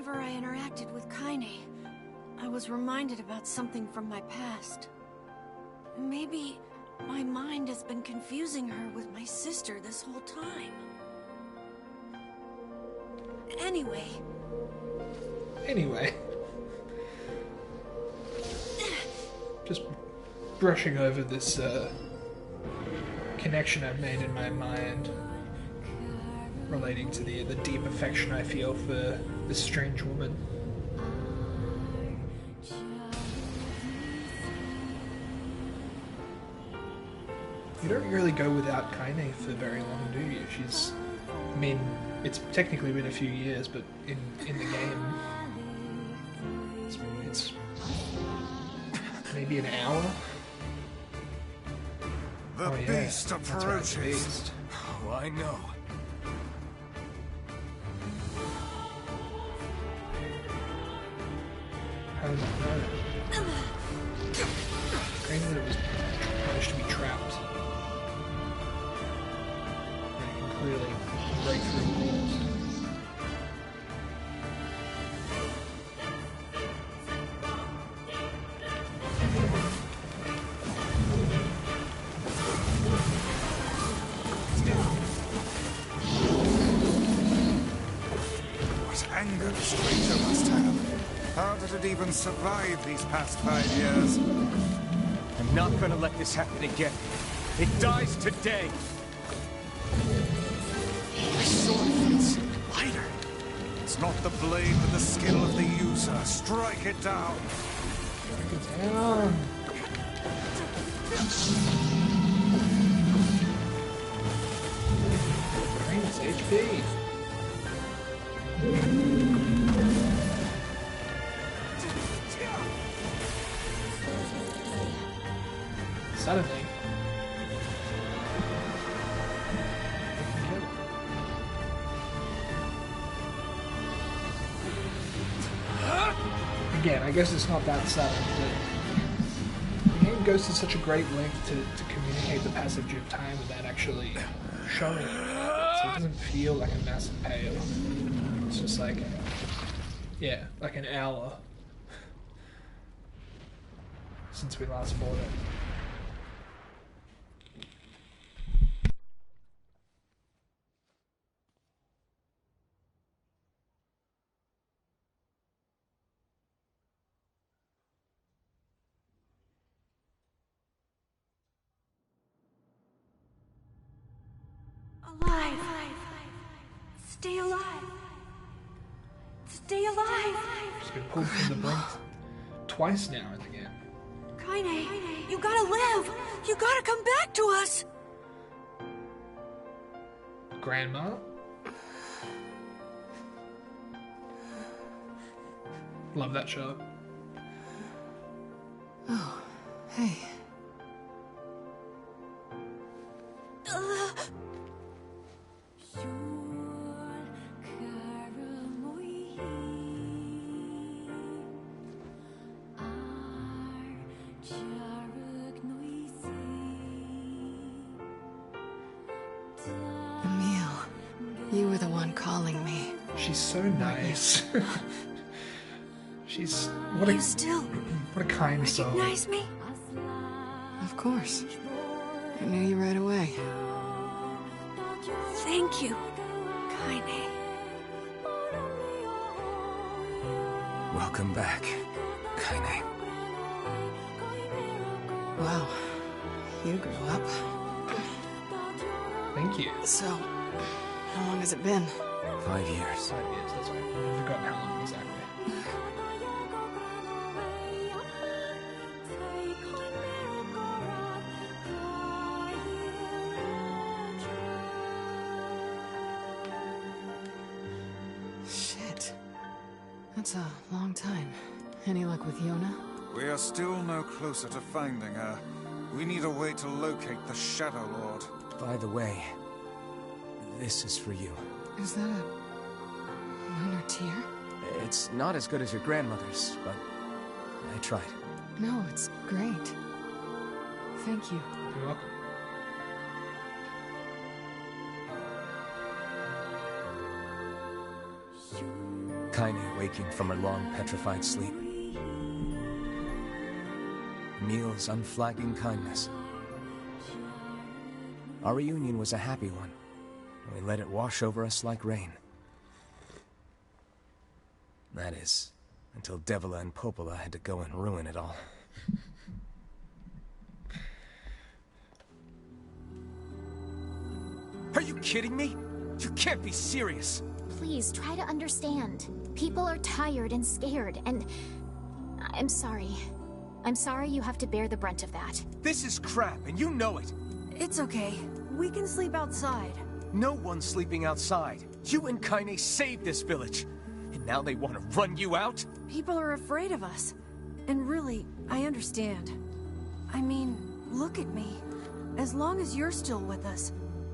whenever I interacted with Kaine, I was reminded about something from my past. Maybe my mind has been confusing her with my sister this whole time. Anyway. Just brushing over this connection I've made in my mind relating to the deep affection I feel for this strange woman. You don't really go without Kaine for very long, do you? She's... I mean, it's technically been a few years, but in the game, it's maybe an hour? The beast approaches. Right, the beast. Oh, I know. How did I know? Kaine that it was managed to be trapped. And you can clearly break through walls. What anger this creature must have. How did it even survive these past 5 years? I'm not gonna let this happen again. It dies today. My sword feels lighter. It's not the blade, but the skill of the user. Strike it down. Damn. Kaine's HP. Suddenly. Again, I guess it's not that subtle, but the game goes to such a great length to communicate the passage of time without actually showing it. So it doesn't feel like a massive payoff. It's just like, yeah, like an hour since we last fought it. Alive. Stay alive. Stay alive. She's been pulled from the brink twice now in the game. Kaine, you gotta live. You gotta come back to us. Grandma? Love that show. Oh, hey. Emil, you were the one calling me. She's so nice. She's what You still what a kind soul. recognize me? Of course. I knew you right away. Thank you, Kaine. Welcome back, Kaine. Wow, you grew up. Thank you. So, how long has it been? 5 years. 5 years, that's right. I've forgotten how long exactly. Shit. That's a long time. Any luck with Yona? We are still no closer to finding her. We need a way to locate the Shadow Lord. By the way, this is for you. Is that a minor tear? It's not as good as your grandmother's, but I tried. No, it's great. Thank you. You're welcome. Kaine waking from her long petrified sleep. Emil's unflagging kindness. Our reunion was a happy one, and we let it wash over us like rain. That is, until Devila and Popola had to go and ruin it all. Are you kidding me? You can't be serious! Please, try to understand. People are tired and scared, and... I'm sorry. I'm sorry you have to bear the brunt of that. This is crap, and you know it! It's okay. We can sleep outside. No one's sleeping outside. You and Kaine saved this village. And now they want to run you out? People are afraid of us. And really, I understand. I mean, look at me. As long as you're still with us,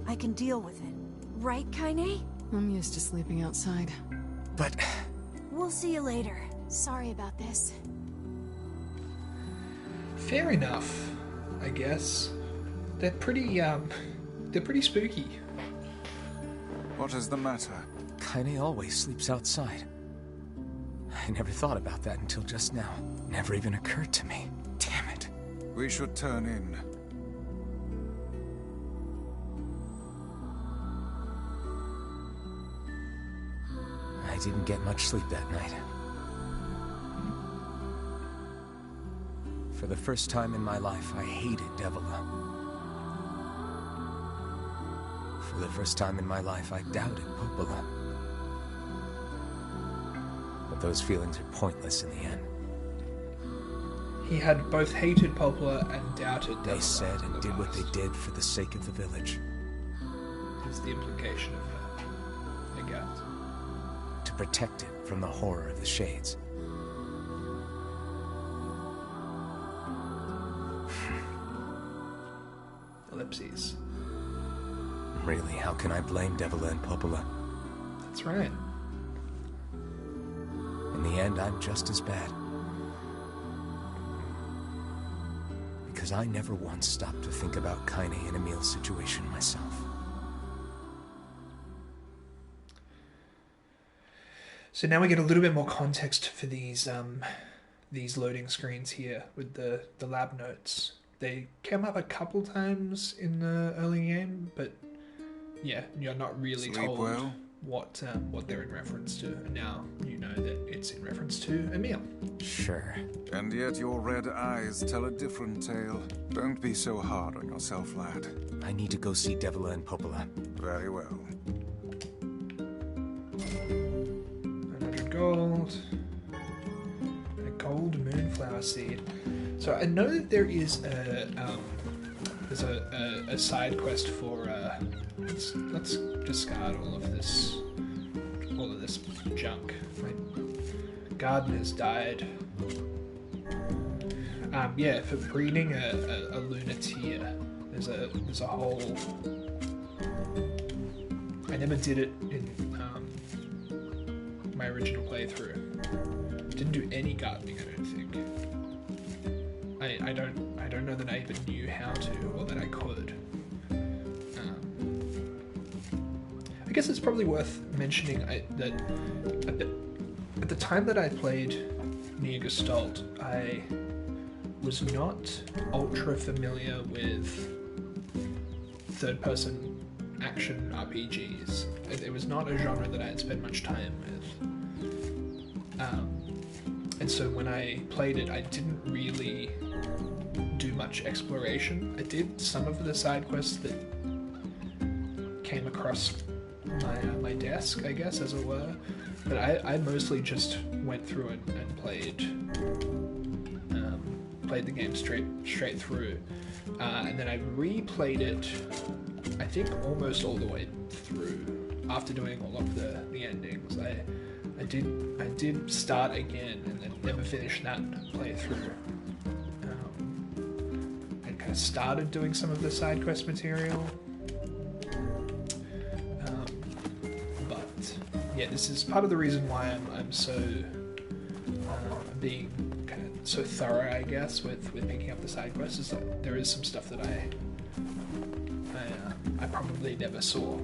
I can deal with it. Right, Kaine? I'm used to sleeping outside. But... We'll see you later. Sorry about this. Fair enough, I guess. They're pretty spooky. What is the matter? Kaine always sleeps outside. I never thought about that until just now. Never even occurred to me. Damn it. We should turn in. I didn't get much sleep that night. For the first time in my life, I hated Devila. For the first time in my life, I doubted Popola. But those feelings are pointless in the end. He had both hated Popola and doubted Devila. They said and did what they did for the sake of the village. Is the implication of that, I guess. To protect it from the horror of the Shades. Ellipses. Really, how can I blame Devila and Popola? That's right. In the end, I'm just as bad. Because I never once stopped to think about Kaine and Emil's situation myself. So now we get a little bit more context for these loading screens here with the lab notes. They came up a couple times in the early game, but yeah, you're not really told what they're in reference to. And now you know that it's in reference to Emil. Sure. And yet your red eyes tell a different tale. Don't be so hard on yourself, lad. I need to go see Devila and Popola. Very well. 900 gold. And a gold moonflower seed. So I know that there is there's a side quest for let's discard all of this junk. My gardener's died. Yeah, for breeding a lunateer, there's a whole. I never did it in my original playthrough. Didn't do any gardening, I don't think. I don't know that I even knew how to, or that I could. I guess it's probably worth mentioning that at the time that I played NieR Gestalt, I was not ultra familiar with third-person action RPGs. It was not a genre that I had spent much time with. And so when I played it, I didn't really do much exploration. I did some of the side quests that came across my desk, I guess, as it were. But I mostly just went through and played the game straight through. And then I replayed it, I think, almost all the way through. After doing all of the endings, I did start again and then never finished that playthrough. I kind of started doing some of the side quest material. But yeah, this is part of the reason why I'm so being kind of so thorough, I guess, with picking up the side quests, is that there is some stuff that I probably never saw.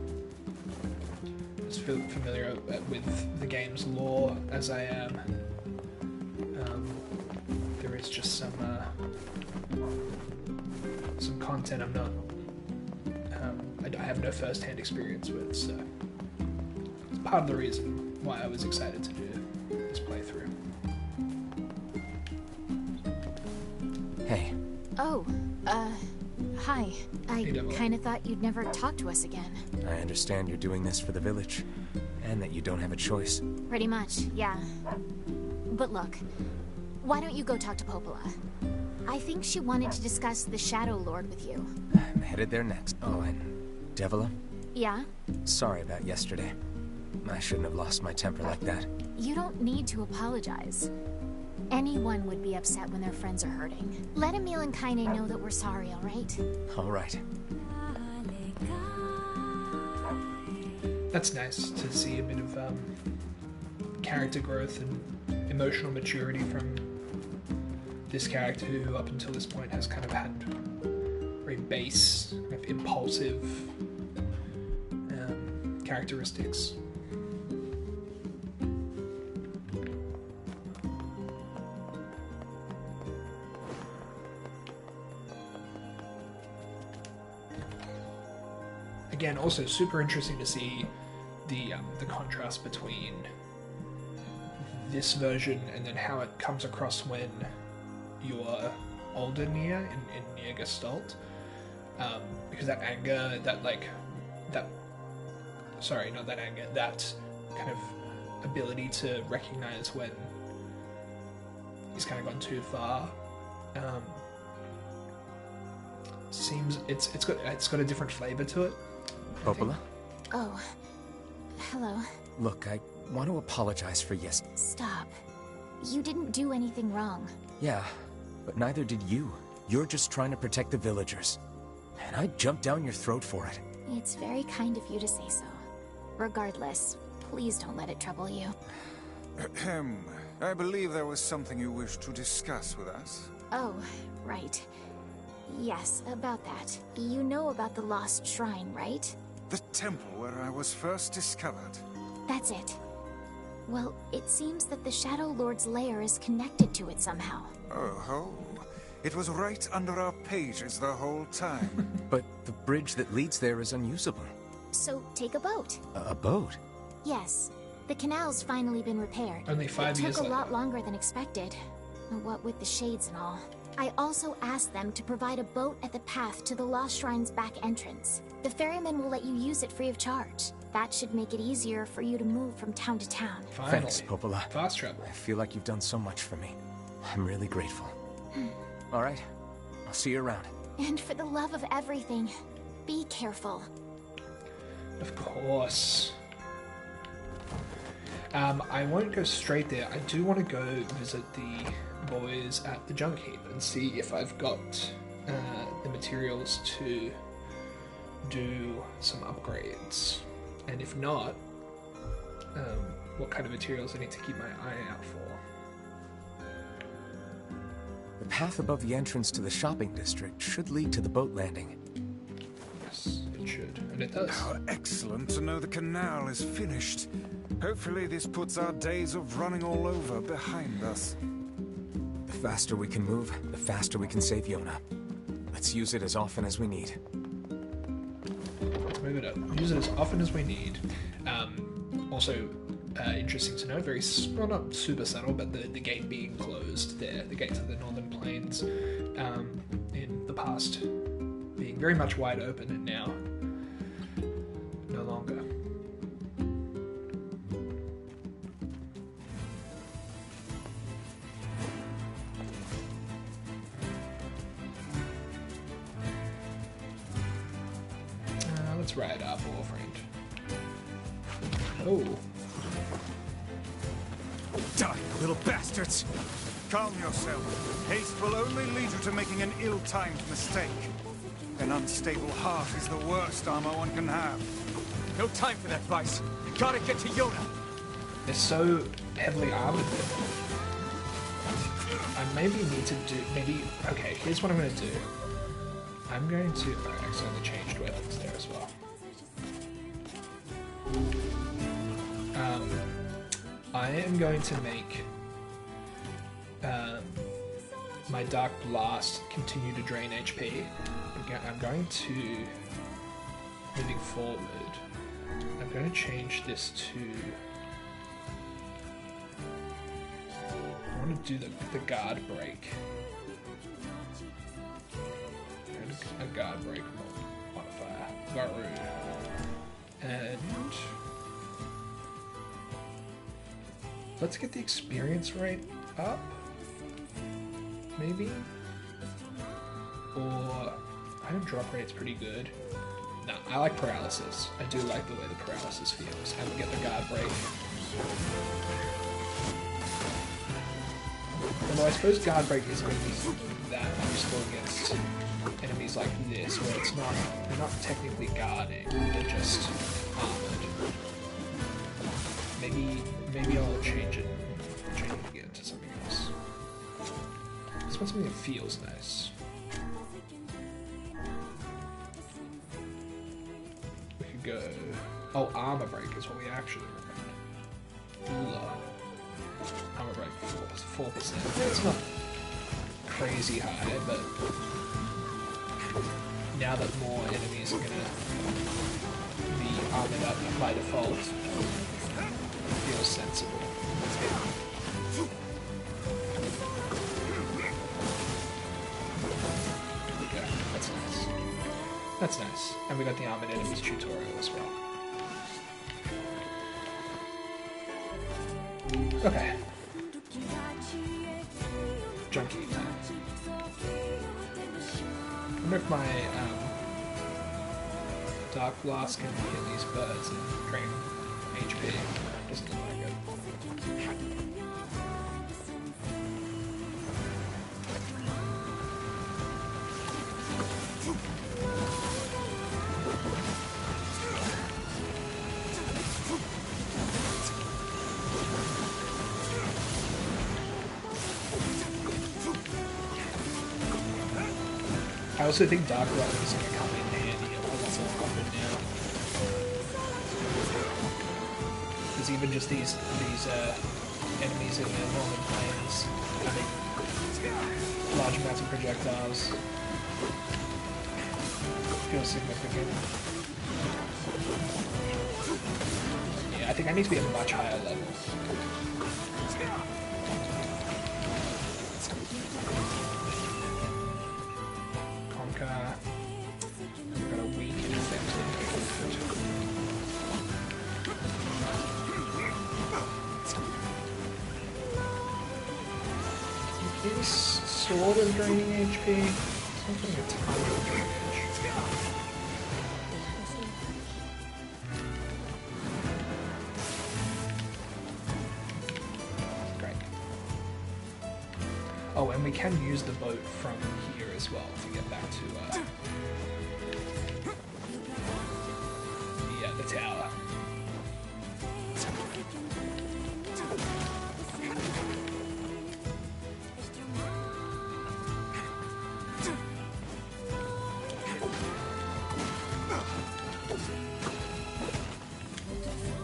as familiar with the game's lore as I am. There is just some content I'm not. I have no first-hand experience with, so it's part of the reason why I was excited to do this playthrough. Hey. Oh, hi. I Hey, kinda thought you'd never talk to us again. I understand you're doing this for the village, and that you don't have a choice. Pretty much, yeah. But look, why don't you go talk to Popola? I think she wanted to discuss the Shadow Lord with you. I'm headed there next. Oh, and Devila? Yeah? Sorry about yesterday. I shouldn't have lost my temper like that. You don't need to apologize. Anyone would be upset when their friends are hurting. Let Emil and Kaine know that we're sorry, alright? Alright. That's nice to see a bit of character growth and emotional maturity from this character who up until this point has kind of had very base, kind of impulsive characteristics. Again, also super interesting to see the contrast between this version and then how it comes across when you're older NieR in NieR Gestalt, because that anger, that kind of ability to recognize when he's kind of gone too far, seems it's got a different flavor to it. Popola? Oh, hello. Look, I want to apologize for Stop. You didn't do anything wrong. Yeah, but neither did you. You're just trying to protect the villagers. And I jumped down your throat for it. It's very kind of you to say so. Regardless, please don't let it trouble you. Ahem. I believe there was something you wished to discuss with us. Oh, right. Yes, about that. You know about the lost shrine, right? The temple where I was first discovered. That's it. Well, it seems that the Shadow Lord's lair is connected to it somehow. Oh, it was right under our pages the whole time. But the bridge that leads there is unusable. So, take a boat. A boat? Yes. The canal's finally been repaired. Only 5 years It took a later. lot longer than expected. What with the shades and all. I also asked them to provide a boat at the path to the Lost Shrine's back entrance. The ferryman will let you use it free of charge. That should make it easier for you to move from town to town. Finally. Thanks, Popola. Fast travel. I feel like you've done so much for me. I'm really grateful. All right, I'll see you around. And for the love of everything, be careful. Of course. I won't go straight there. I do want to go visit the boys at the junk heap and see if I've got the materials to do some upgrades. And if not, what kind of materials I need to keep my eye out for. The path above the entrance to the shopping district should lead to the boat landing. Yes, it should. And it does. How excellent to know the canal is finished. Hopefully this puts our days of running all over behind us. The faster we can move, the faster we can save Yona. Let's use it as often as we need. Let's move it up. Use it as often as we need. Also, interesting to know, well, not super subtle, but the gate being closed there, the gate to the Northern Plains, in the past being very much wide open, and now no longer. Let's ride our boyfriend. Oh. Die, you little bastards! Calm yourself. Haste will only lead you to making an ill-timed mistake. An unstable heart is the worst armor one can have. No time for that, Vice. You gotta get to Yona. They're so heavily armored. I maybe need to do... Okay, here's what I'm going to do. I'm going to... I accidentally changed weapons there as well. am going to make my Dark Blast continue to drain HP. I'm going to, moving forward, I'm going to change this to, I want to do the guard break. A guard break modifier. Garu. And let's get the experience rate up, maybe? Or item drop rate's pretty good. No, I like paralysis. I do like the way the paralysis feels. And we get the guard break. Although I suppose guard break isn't going to be that useful against enemies like this, where it's not, they're not technically guarding, they're just armored. Maybe I'll change it again to something else. I just want something that feels nice. We could go, oh, armor break is what we actually remembered. Low. Armor break 4%. It's not crazy high, but now that more enemies are gonna be armored up by default, it feels sensible. Okay, that's nice. That's nice. And we got the armored enemies tutorial as well. Okay. Junkie time. I wonder if my Dark Blast can hit these birds and drain HP. Doesn't look like it. I also think Dark Blast is going to come in handy once it's covered now. Because even just these enemies in the northern plains having large amounts of projectiles feels significant. Yeah, I think I need to be at a much higher level. We've got a weak infected. Is sort of draining HP. Something a ton of drainage. Great. Oh, and we can use the boat from here as well to get back to yeah, the tower.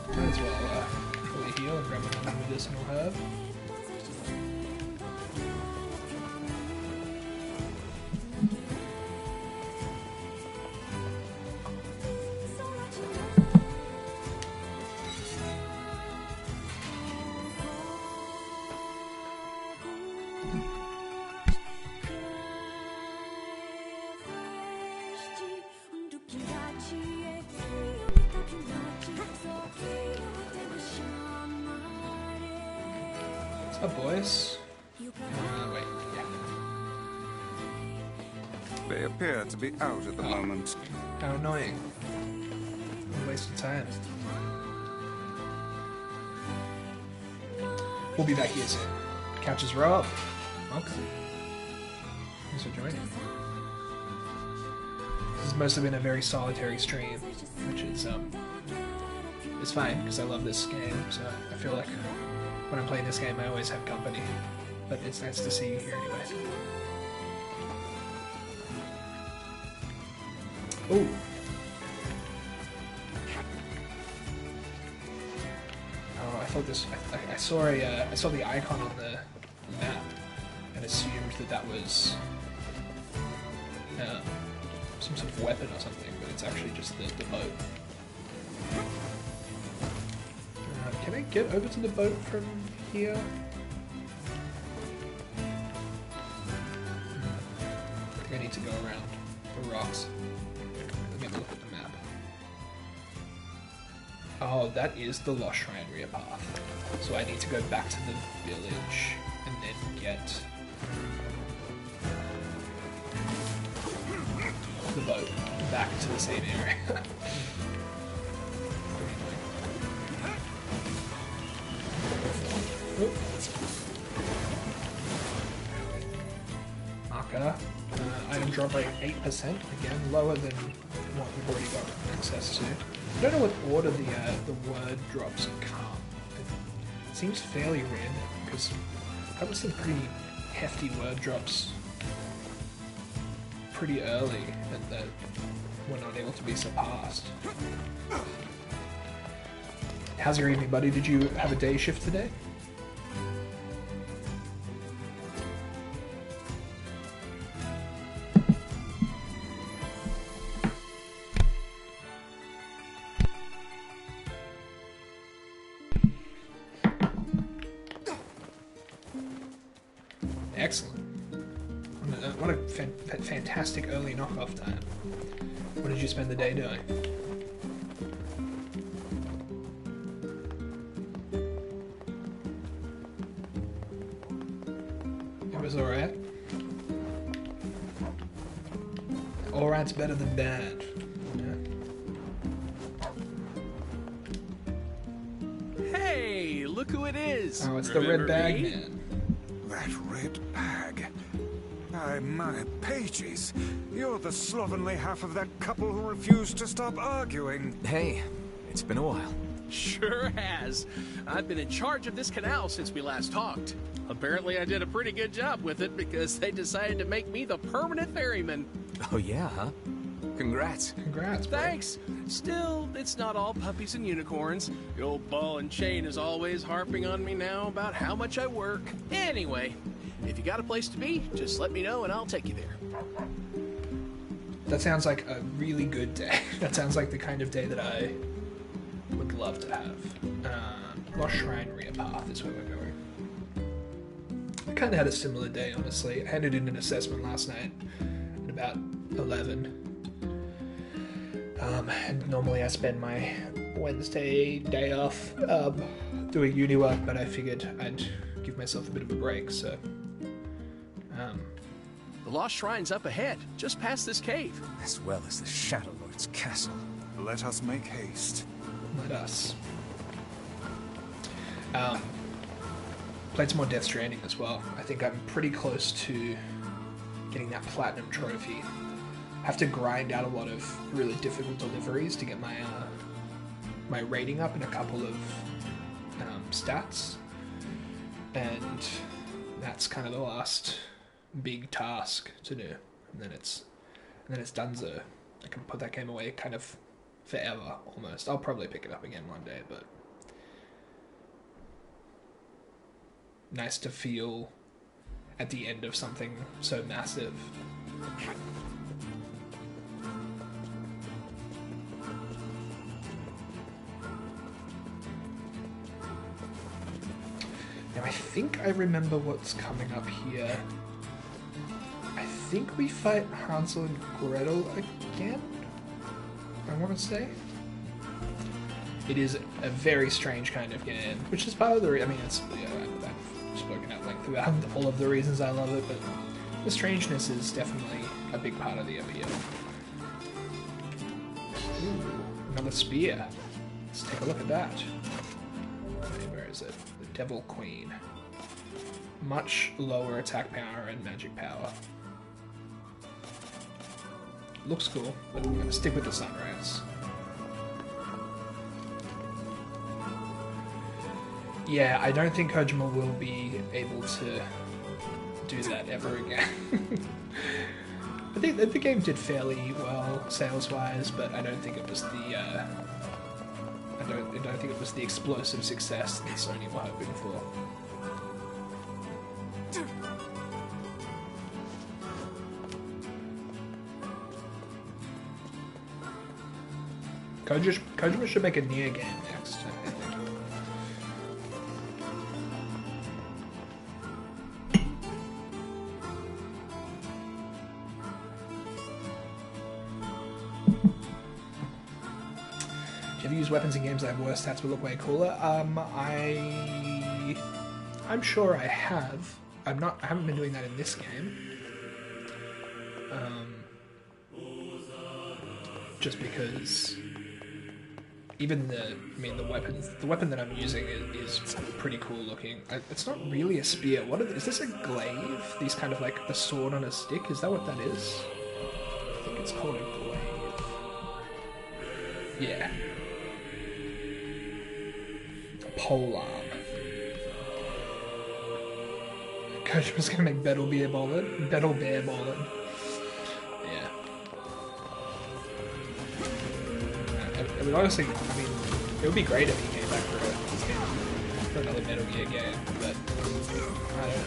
Might as well fully heal and grab another medicinal herb. What's up, boys? Wait, yeah. They appear to be out at the moment. How annoying. A waste of time. We'll be back here soon. Couches row up. Welcome. Thanks for joining. This has mostly been a very solitary stream, which is it's fine because I love this game. So I feel like when I'm playing this game, I always have company. But it's nice to see you here anyway. Ooh. Oh, I thought what this. I saw the icon on the map and assumed that was some sort of weapon or something, but it's actually just the boat. Can I get over to the boat from here? I think I need to go around the rocks. Let me look at the map. Oh, that is the Lost Shrine rear path. So I need to go back to the village and then get the boat back to the same area. Marker. Item drop rate 8%. Again, lower than what we've already got access to. I don't know what order the word drops come. It seems fairly random because that was some pretty hefty word drops pretty early and that were not able to be surpassed. How's your evening, buddy? Did you have a day shift today? Excellent. What a fantastic early knockoff time. What did you spend the day doing? It was alright. Alright's better than bad. Yeah. Hey, look who it is! Oh, it's the red bag man. That red bag. My pages. You're the slovenly half of that couple who refused to stop arguing. Hey, it's been a while. Sure has. I've been in charge of this canal since we last talked. Apparently I did a pretty good job with it because they decided to make me the permanent ferryman. Oh yeah, huh? Congrats. Congrats, bro. Thanks. Still, it's not all puppies and unicorns. The old ball and chain is always harping on me now about how much I work. Anyway, if you got a place to be, just let me know and I'll take you there. That sounds like a really good day. That sounds like the kind of day that I would love to have. Lost Shrine rear path is where we're going. I kind of had a similar day, honestly. I handed in an assessment last night at about 11. And normally I spend my Wednesday day off doing uni work, but I figured I'd give myself a bit of a break, so... The Lost Shrine's up ahead, just past this cave. As well as the Shadow Lord's castle. Let us make haste. Let us. Played some more Death Stranding as well. I think I'm pretty close to getting that platinum trophy. I have to grind out a lot of really difficult deliveries to get my my rating up in a couple of stats, and that's kind of the last big task to do. And then it's donezo. I can put that game away kind of forever almost. I'll probably pick it up again one day, but nice to feel at the end of something so massive. Now I think I remember what's coming up here. I think we fight Hansel and Gretel again, I want to say. It is a very strange kind of game, which is part of the I mean, it's, yeah, I've spoken at length about all of the reasons I love it, but the strangeness is definitely a big part of the appeal. Ooh, another spear. Let's take a look at that. Okay, where is it? The Devil Queen. Much lower attack power and magic power. Looks cool, but I'm going to stick with the sunrise. Yeah, I don't think Kojima will be able to do that ever again. I think the game did fairly well sales-wise, but I don't think it was the I don't think it was the explosive success that Sony were hoping for. Kojima should make a NieR game next, I think. Do you ever use weapons in games that have worse stats but look way cooler? I'm sure I have. I haven't been doing that in this game. Just because even the weapon that I'm using is pretty cool looking. It's not really a spear. Is this a glaive? These kind of like the sword on a stick? Is that what that is? I think it's called a glaive. Yeah. A polearm. Kojima's gonna make Battle Bear Ballin. Yeah. It would honestly, it would be great if he came back for another Metal Gear game, but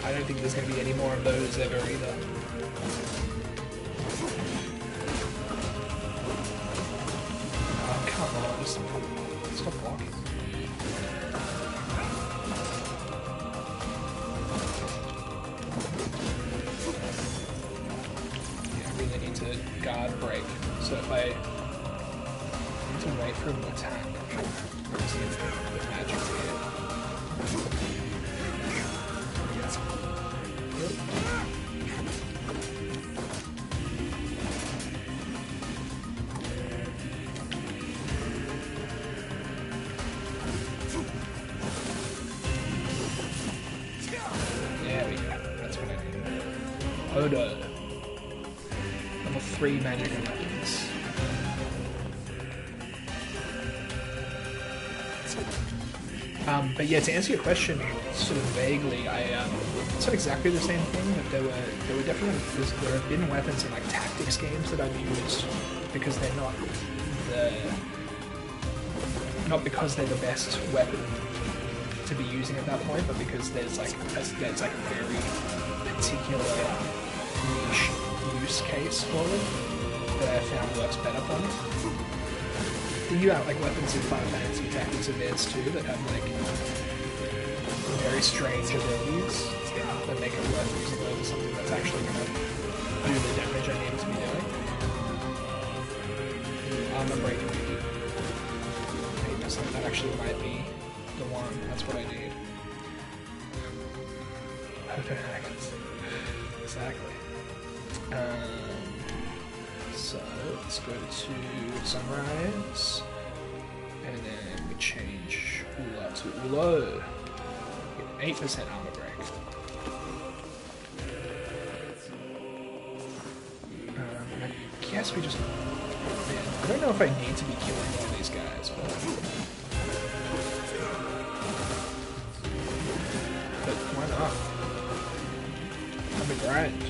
I don't think there's going to be any more of those ever either. Oh, come on, just stop blocking. Yeah, I really need to guard break, so if I to wait for him to attack. See if magic's here. There we go. That's what I need. Odo. Level 3 magic and weapons. But yeah, to answer your question, sort of vaguely, it's not exactly the same thing, but there were definitely there have been weapons in like tactics games that I've used because they're not because they're the best weapon to be using at that point, but because there's like a very particular niche use case for it that I found works better for me. You have like weapons in Final Fantasy Tactics Advance too that have like very strange abilities that make it worth using those as something that's actually going to do the damage I need it to be doing. Armor break maybe. 8%, that actually might be the one. That's what I need. Exactly. So let's go to Sunrise, and then we change Ula to Ulo. 8% armor break. I guess we just... Man, I don't know if I need to be killing all these guys, but why not? I'm a grind.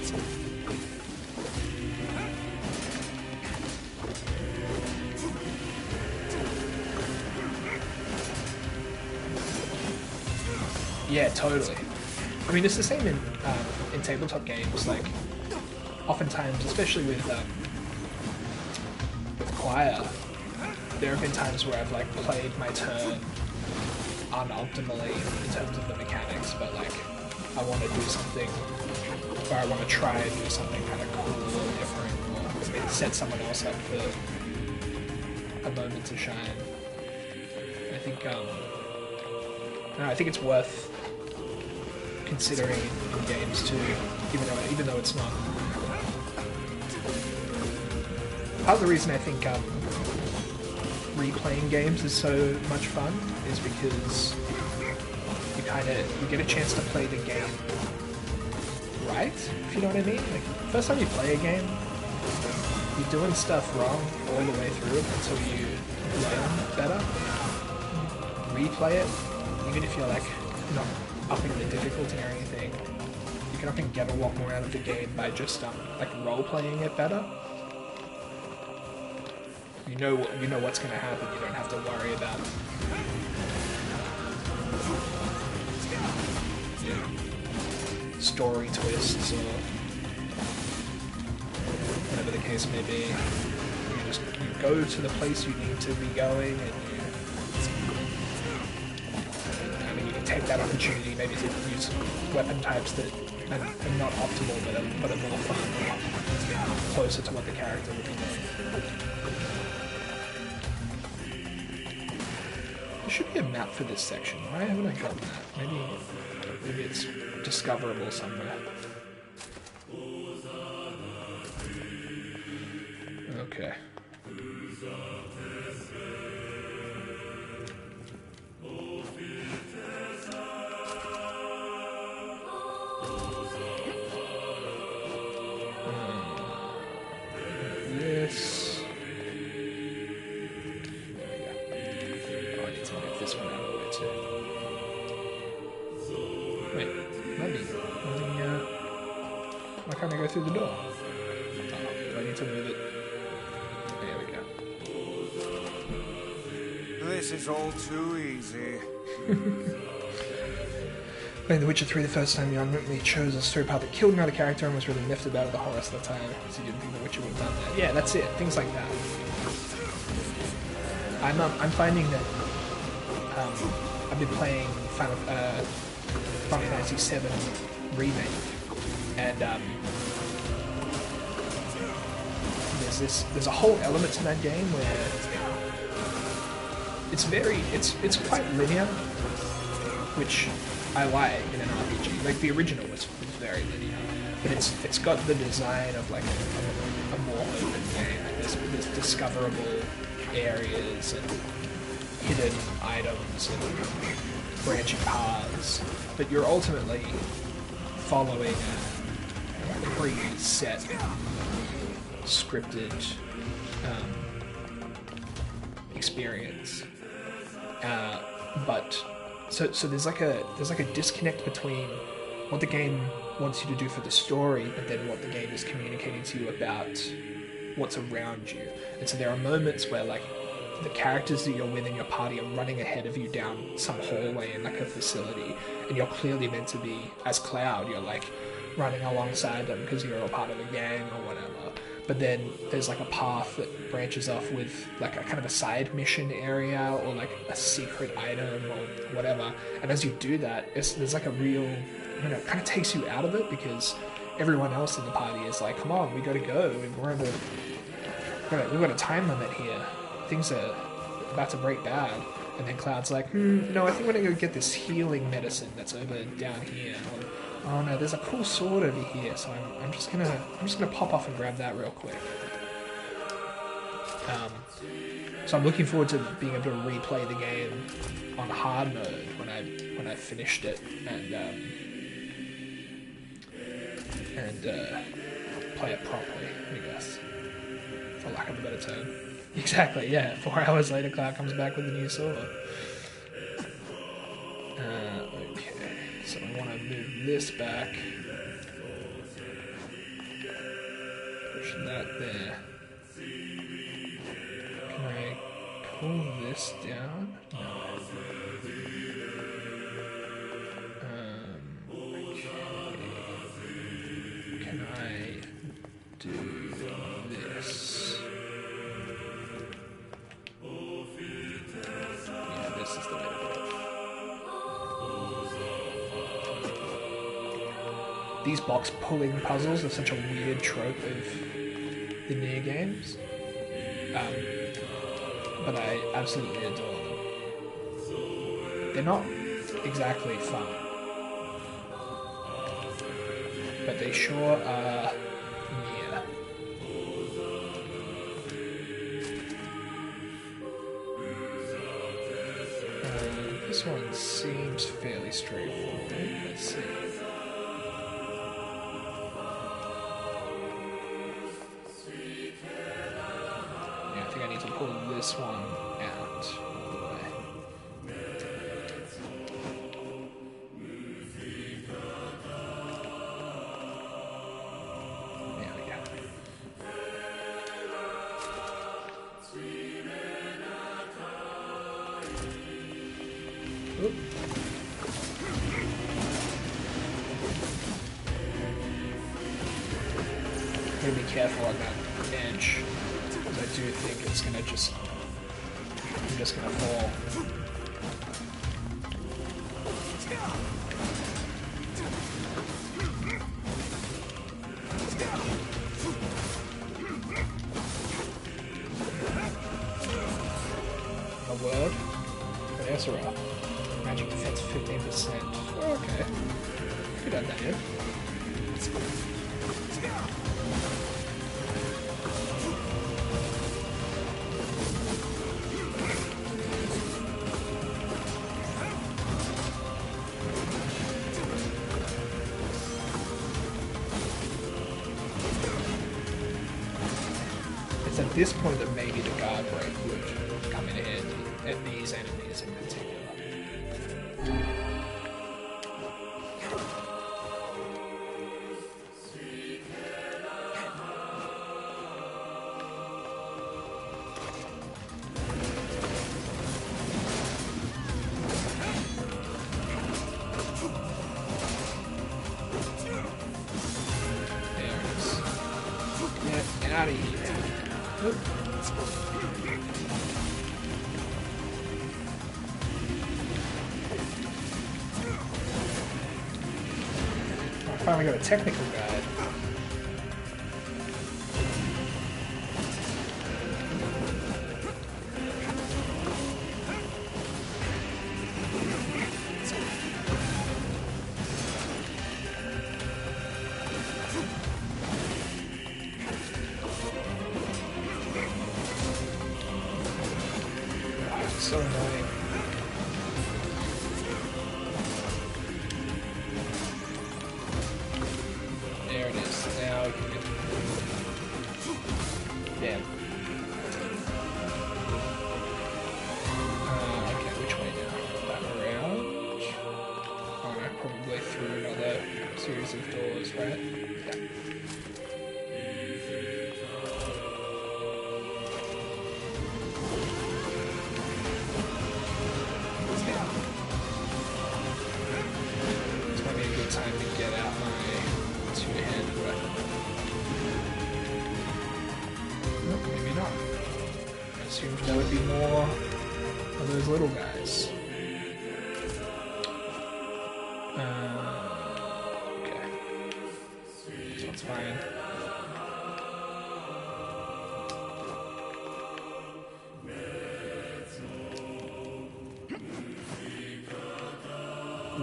Yeah, totally. I mean, it's the same in tabletop games. Like, oftentimes, especially with Choir, there have been times where I've like played my turn unoptimally in terms of the mechanics, but like I want to do something, or I want to try and do something kind of cool or different, or set someone else up for a moment to shine. I think it's worth considering in games too, even though it's not. Part of the reason I think replaying games is so much fun is because you get a chance to play the game right, if you know what I mean. Like, first time you play a game, you're doing stuff wrong all the way through until you learn better. Replay it, even if you're like not upping the difficulty or anything, you can often get a lot more out of the game by just like role playing it better. You know what's going to happen. You don't have to worry about story twists or whatever the case may be. You go to the place you need to be going, and you can take that opportunity maybe to use weapon types that are not optimal, but are more fun, closer to what the character would be doing. There should be a map for this section. Why haven't I gotten that? Maybe it's discoverable somewhere. Okay. This. There we go. Oh, I need to get this one out of the way too. Wait, why can't I go through the door? Oh, do I need to move it? There we go. This is all too easy. Playing The Witcher 3 the first time, you unwittingly chose a story path that killed another character and was really miffed about it the whole rest of the time, because you didn't think The Witcher would have done that. Yeah, that's it. Things like that. I'm finding that I've been playing Final Fantasy VII Remake, and there's a whole element to that game where it's quite linear, which I like in an RPG. Like the original was very linear, but it's got the design of like a more open game. There's discoverable areas and hidden items and branching paths, but you're ultimately following a pre-set, scripted experience. But so there's like a disconnect between what the game wants you to do for the story, but then what the game is communicating to you about what's around you. And so there are moments where like the characters that you're with in your party are running ahead of you down some hallway in like a facility, and you're clearly meant to be, as Cloud, you're like running alongside them because you're a part of a gang or whatever. But then there's like a path that branches off with like a kind of a side mission area or like a secret item or whatever. And as you do that, there's like a real, it kind of takes you out of it, because everyone else in the party is like, come on, we gotta go. We've got a time limit here. Things are about to break bad. And then Cloud's like, no, I think we're gonna go get this healing medicine that's over down here. Or, oh no, there's a cool sword over here, so I'm just gonna pop off and grab that real quick. So I'm looking forward to being able to replay the game on hard mode when I finished it and play it properly, I guess, for lack of a better term. Exactly, yeah. 4 hours later, Cloud comes back with a new sword. Okay, so I want to move this back. Push that there. Can I pull this down? No. Okay. Can I do this? Yeah, this is the way to do it. These box pulling puzzles are such a weird trope of the NieR games, but I absolutely adore them. They're not exactly fun, but they sure are NieR. This one seems fairly straightforward. Let's see. Yeah, I think I need to pull this one out all the way. There we go. Oop. Gotta be careful on that edge, because I do think it's gonna just... I'm just gonna fall. A word? There's a rock. Magic defense 15%. Oh, okay. Could add that in. It's at this point that maybe the guard break would come in handy at these enemies in particular. Get out of here. Oop. I finally got a technical guide. So annoying. There it is. Now we can get... Damn. Okay, which way now? Back around? Oh no, probably through another series of doors, right? Yeah. Time to get out my two-handed weapon. Nope, maybe not. I assumed there would be more of those little guys. Okay. This one's fine.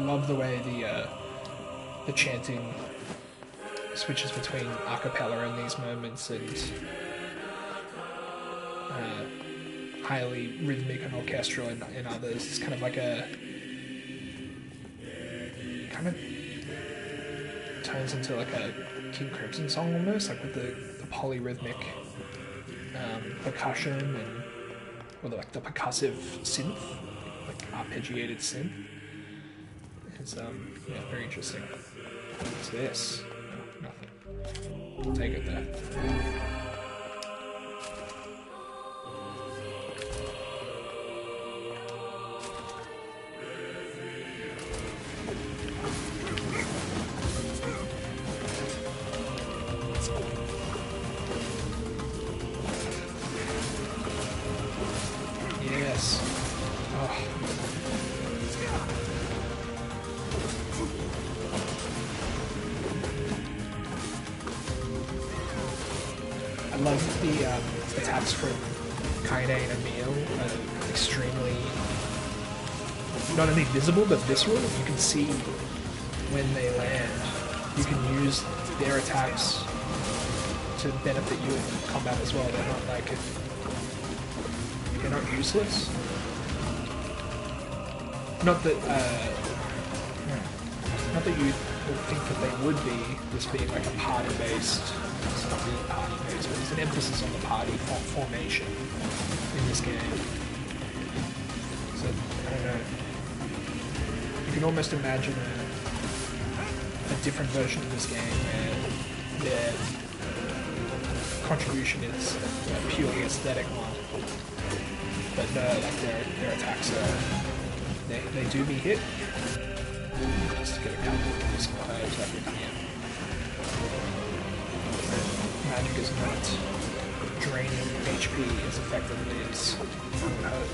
Love the way the chanting switches between a cappella in these moments and highly rhythmic and orchestral in others. It's kind of like a... kind of turns into like a King Crimson song almost, like with the polyrhythmic percussion and... or like the percussive synth, like arpeggiated synth. It's yeah, very interesting. What's this? No, nothing. I'll take it there. Yes. Oh. I love the attacks from Kaine and Emil are extremely not only visible but visceral. You can see when they land. You can use their attacks to benefit you in combat as well. They're not like they're not useless. Not that you would think that they would be, this being like a party-based. It's not really party-based, but there's an emphasis on the party formation in this game. So, I don't know. You can almost imagine a different version of this game where their contribution is a purely aesthetic one. But no, like their attacks are they do be hit. Just to get a couple of these clouds up in here. Magic is not draining HP as effectively as I would hope.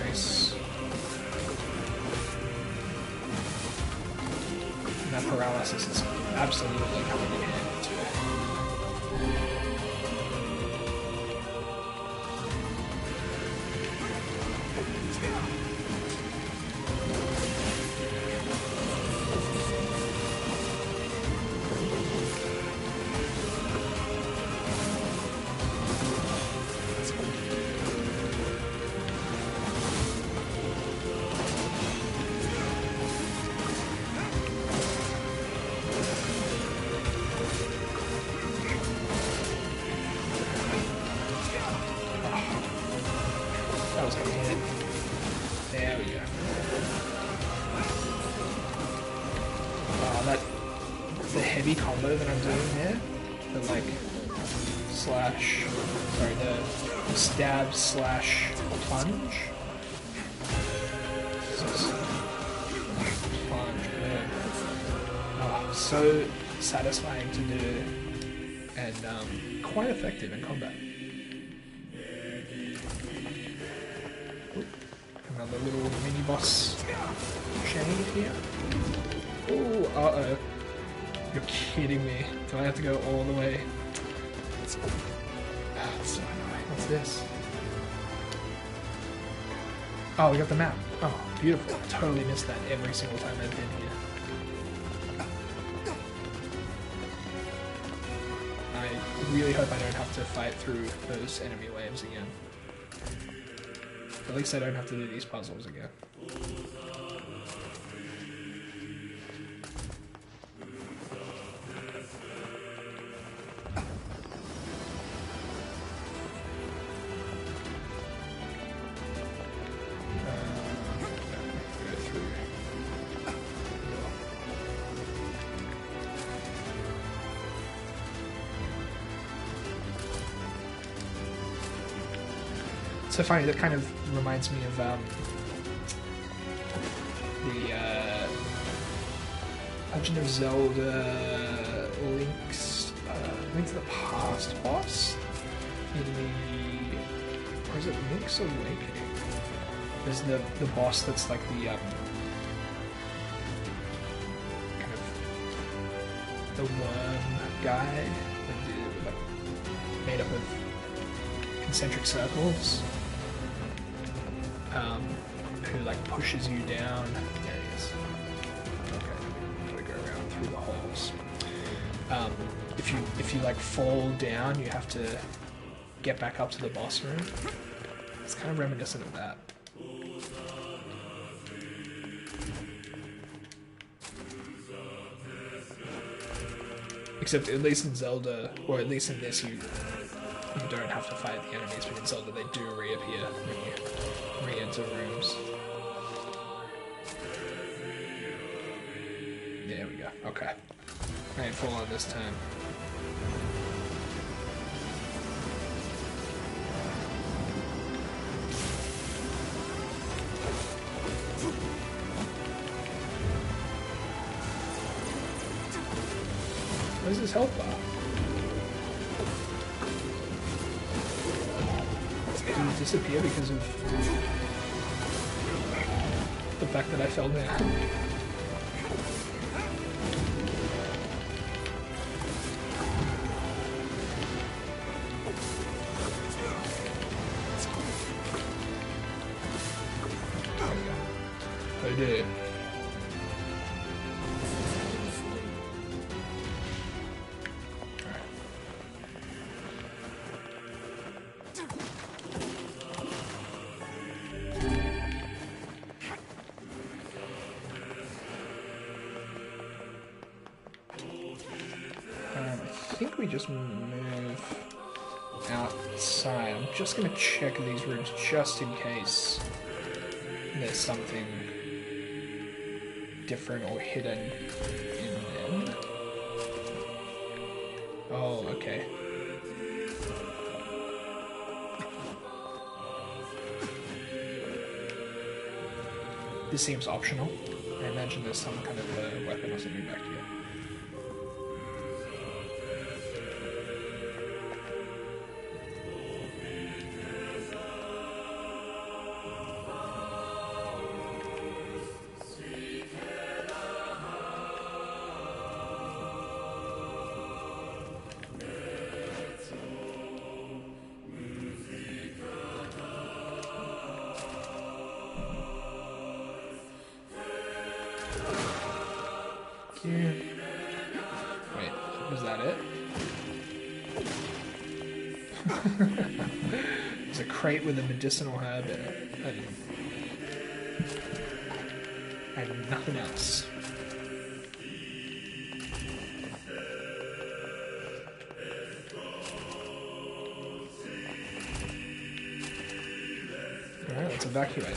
Nice. And that paralysis is absolutely coming in handy too. That was a hit. There we go. The heavy combo that I'm doing there, the like the stab slash plunge. Plunge, man. Oh, so satisfying to do and quite effective in combat. Another little mini boss shade here. Oh, uh-oh. You're kidding me. Do I have to go all the way? That's so annoying. What's this? Oh, we got the map. Oh, beautiful. I totally missed that every single time I've been here. I really hope I don't have to fight through those enemy waves again. At least I don't have to do these puzzles again. So funny, that kind of reminds me of the Legend of Zelda Link to the Past boss in the, or is it Link's Awakening? There's the boss that's like the kind of the worm guy, like made up of concentric circles. Who like pushes you down. There he is. Okay, gotta go around through the holes. If you like fall down, you have to get back up to the boss room. It's kind of reminiscent of that. Except at least in Zelda, or at least in this, you don't have to fight the enemies, but in Zelda they do reappear when you re-enter rooms. There we go. Okay. I ain't full on this time. Where's his health bar? Did it disappear because of the fact that I fell down? Oh dear. I think we just move outside. I'm just going to check these rooms just in case there's something different or hidden in them. Oh, okay. This seems optional. I imagine there's some kind of weapon or something back here. Wait, was that it? There's a crate with a medicinal herb in it. And nothing else. Alright, let's evacuate.